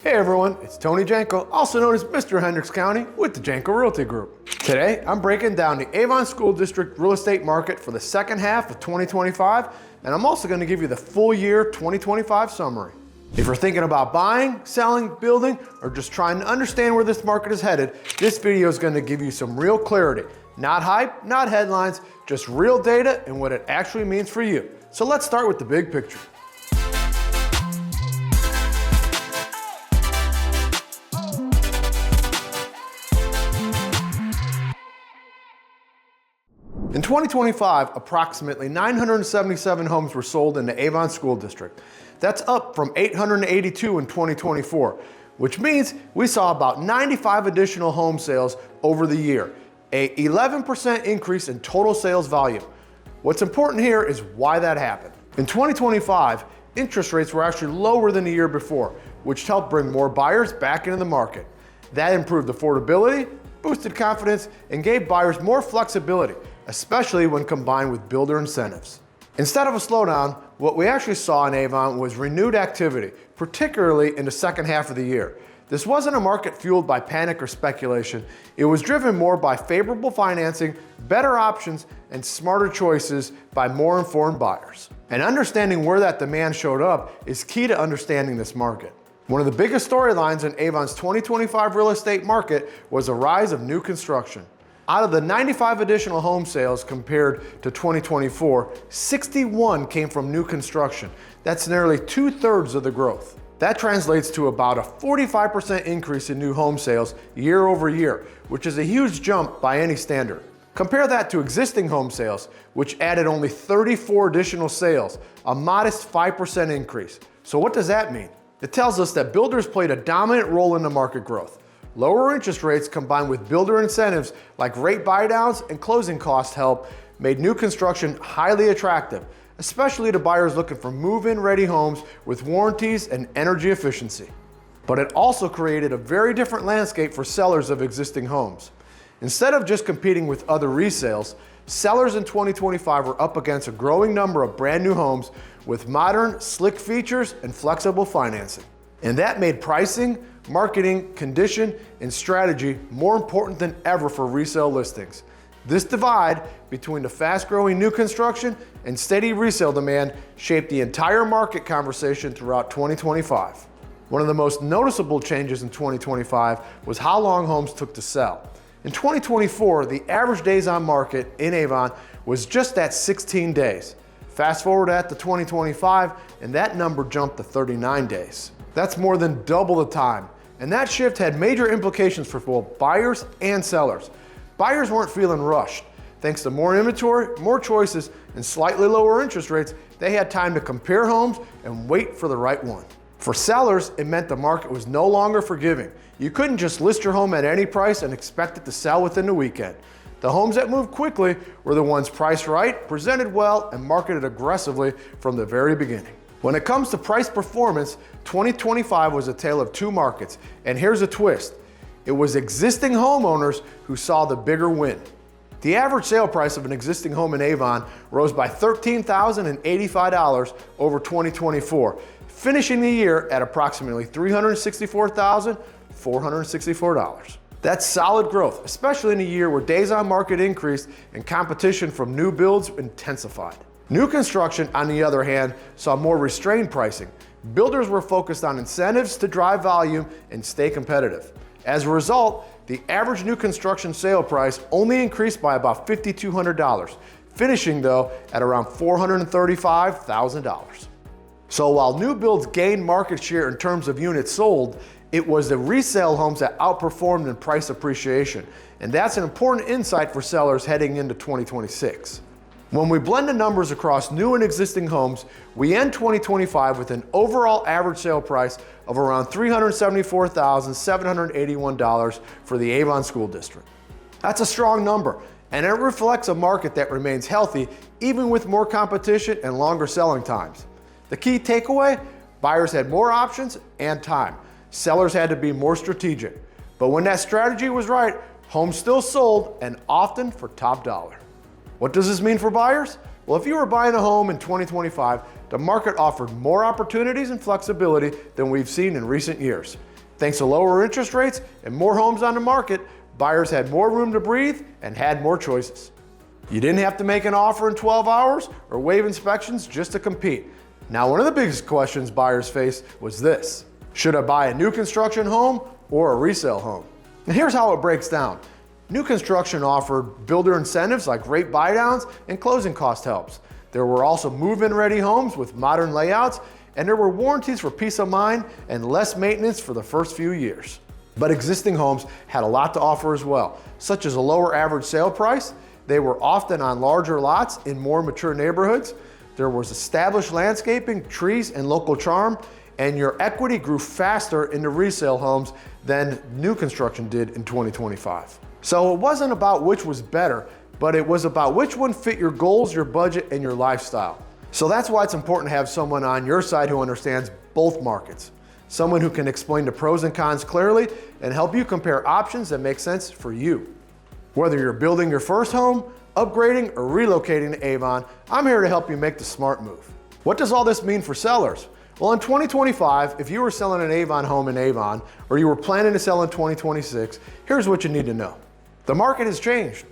Hey everyone, it's Tony Janko, also known as Mr. Hendricks County with the Janko Realty Group. Today, I'm breaking down the Avon School District real estate market for the second half of 2025, and I'm also going to give you the full year 2025 summary. If you're thinking about buying, selling, building, or just trying to understand where this market is headed, this video is going to give you some real clarity. Not hype, not headlines, just real data and what it actually means for you. So let's start with the big picture. In 2025, approximately 977 homes were sold in the Avon School District. That's up from 882 in 2024, which means we saw about 95 additional home sales over the year, an 11% increase in total sales volume. What's important here is why that happened. In 2025, interest rates were actually lower than the year before, which helped bring more buyers back into the market. That improved affordability, boosted confidence, and gave buyers more flexibility, especially when combined with builder incentives. Instead of a slowdown, what we actually saw in Avon was renewed activity, particularly in the second half of the year. This wasn't a market fueled by panic or speculation. It was driven more by favorable financing, better options, and smarter choices by more informed buyers. And understanding where that demand showed up is key to understanding this market. One of the biggest storylines in Avon's 2025 real estate market was the rise of new construction. Out of the 95 additional home sales compared to 2024, 61 came from new construction. That's nearly 2/3 of the growth. That translates to about a 45% increase in new home sales year over year, which is a huge jump by any standard. Compare that to existing home sales, which added only 34 additional sales, a modest 5% increase. So what does that mean? It tells us that builders played a dominant role in the market growth. Lower interest rates combined with builder incentives like rate buydowns and closing cost help made new construction highly attractive, especially to buyers looking for move-in ready homes with warranties and energy efficiency. But it also created a very different landscape for sellers of existing homes. Instead of just competing with other resales, sellers in 2025 were up against a growing number of brand new homes with modern, slick features and flexible financing. And that made pricing, marketing, condition, and strategy more important than ever for resale listings. This divide between the fast-growing new construction and steady resale demand shaped the entire market conversation throughout 2025. One of the most noticeable changes in 2025 was how long homes took to sell. In 2024, the average days on market in Avon was just at 16 days. Fast forward to 2025, and that number jumped to 39 days. That's more than double the time. And that shift had major implications for both buyers and sellers. Buyers weren't feeling rushed. Thanks to more inventory, more choices, and slightly lower interest rates, they had time to compare homes and wait for the right one. For sellers, it meant the market was no longer forgiving. You couldn't just list your home at any price and expect it to sell within the weekend. The homes that moved quickly were the ones priced right, presented well, and marketed aggressively from the very beginning. When it comes to price performance, 2025 was a tale of two markets, and here's a twist. It was existing homeowners who saw the bigger win. The average sale price of an existing home in Avon rose by $13,085 over 2024, finishing the year at approximately $364,464. That's solid growth, especially in a year where days on market increased and competition from new builds intensified. New construction, on the other hand, saw more restrained pricing. Builders were focused on incentives to drive volume and stay competitive. As a result, the average new construction sale price only increased by about $5,200, finishing though at around $435,000. So while new builds gained market share in terms of units sold, it was the resale homes that outperformed in price appreciation. And that's an important insight for sellers heading into 2026. When we blend the numbers across new and existing homes, we end 2025 with an overall average sale price of around $374,781 for the Avon School District. That's a strong number, and it reflects a market that remains healthy even with more competition and longer selling times. The key takeaway? Buyers had more options and time. Sellers had to be more strategic. But when that strategy was right, homes still sold, and often for top dollar. What does this mean for buyers? Well, if you were buying a home in 2025, the market offered more opportunities and flexibility than we've seen in recent years. Thanks to lower interest rates and more homes on the market, buyers had more room to breathe and had more choices. You didn't have to make an offer in 12 hours or waive inspections just to compete. Now, one of the biggest questions buyers faced was this: should I buy a new construction home or a resale home? And here's how it breaks down. New construction offered builder incentives like rate buydowns and closing cost helps. There were also move-in ready homes with modern layouts, and there were warranties for peace of mind and less maintenance for the first few years. But existing homes had a lot to offer as well, such as a lower average sale price. They were often on larger lots in more mature neighborhoods. There was established landscaping, trees, and local charm, and your equity grew faster into resale homes than new construction did in 2025. So it wasn't about which was better, but it was about which one fit your goals, your budget, and your lifestyle. So that's why it's important to have someone on your side who understands both markets. Someone who can explain the pros and cons clearly and help you compare options that make sense for you. Whether you're building your first home, upgrading, or relocating to Avon, I'm here to help you make the smart move. What does all this mean for sellers? Well, in 2025, if you were selling an Avon home in Avon, or you were planning to sell in 2026, here's what you need to know. The market has changed.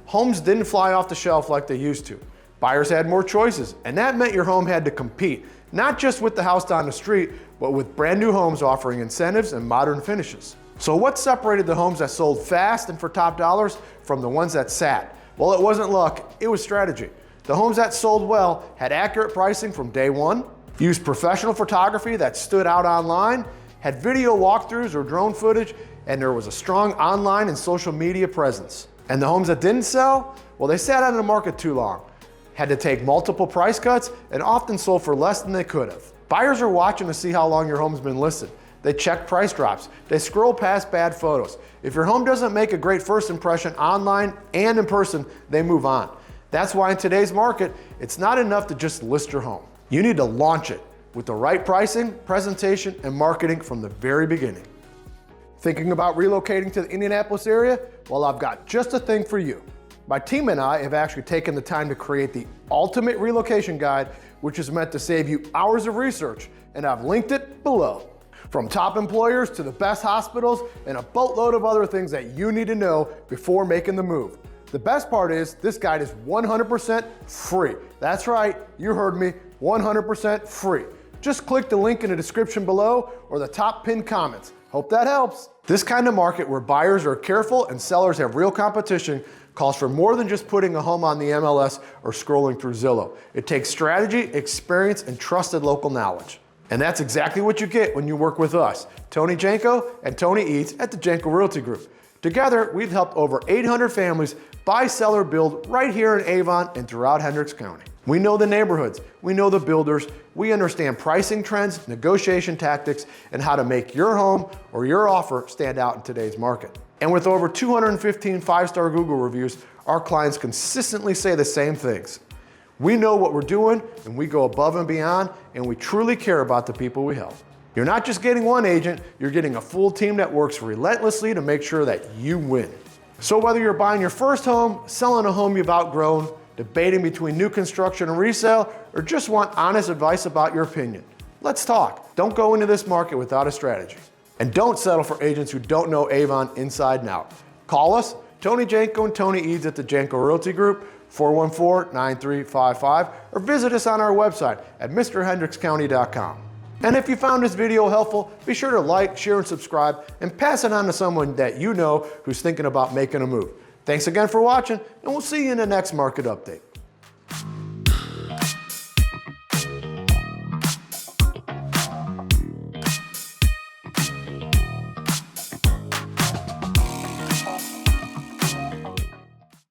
Homes didn't fly off the shelf like they used to. Buyers had more choices, and that meant your home had to compete, not just with the house down the street, but with brand new homes offering incentives and modern finishes. So what separated the homes that sold fast and for top dollars from the ones that sat? Well, it wasn't luck, it was strategy. The homes that sold well had accurate pricing from day one, used professional photography that stood out online, had video walkthroughs or drone footage, and there was a strong online and social media presence. And the homes that didn't sell, well, they sat on the market too long, had to take multiple price cuts, and often sold for less than they could have. Buyers are watching to see how long your home's been listed. They check price drops. They scroll past bad photos. If your home doesn't make a great first impression online and in person, they move on. That's why in today's market, it's not enough to just list your home. You need to launch it with the right pricing, presentation, and marketing from the very beginning. Thinking about relocating to the Indianapolis area? Well, I've got just a thing for you. My team and I have actually taken the time to create the ultimate relocation guide, which is meant to save you hours of research, and I've linked it below. From top employers to the best hospitals and a boatload of other things that you need to know before making the move. The best part is this guide is 100% free. That's right, you heard me, 100% free. Just click the link in the description below or the top pinned comments. Hope that helps. This kind of market where buyers are careful and sellers have real competition calls for more than just putting a home on the MLS or scrolling through Zillow. It takes strategy, experience, and trusted local knowledge. And that's exactly what you get when you work with us, Tony Janko and Tony Eads at the Janko Realty Group. Together, we've helped over 800 families buy, sell, or build right here in Avon and throughout Hendricks County. We know the neighborhoods, we know the builders, we understand pricing trends, negotiation tactics, and how to make your home or your offer stand out in today's market. And with over 215 five-star Google reviews, our clients consistently say the same things. We know what we're doing, and we go above and beyond, and we truly care about the people we help. You're not just getting one agent, you're getting a full team that works relentlessly to make sure that you win. So whether you're buying your first home, selling a home you've outgrown, debating between new construction and resale, or just want honest advice about your opinion, let's talk. Don't go into this market without a strategy. And don't settle for agents who don't know Avon inside and out. Call us, Tony Janko and Tony Eads at the Janko Realty Group, 414-9355, or visit us on our website at mrhendrickscounty.com. And if you found this video helpful, be sure to like, share, and subscribe, and pass it on to someone that you know who's thinking about making a move. Thanks again for watching, and we'll see you in the next market update.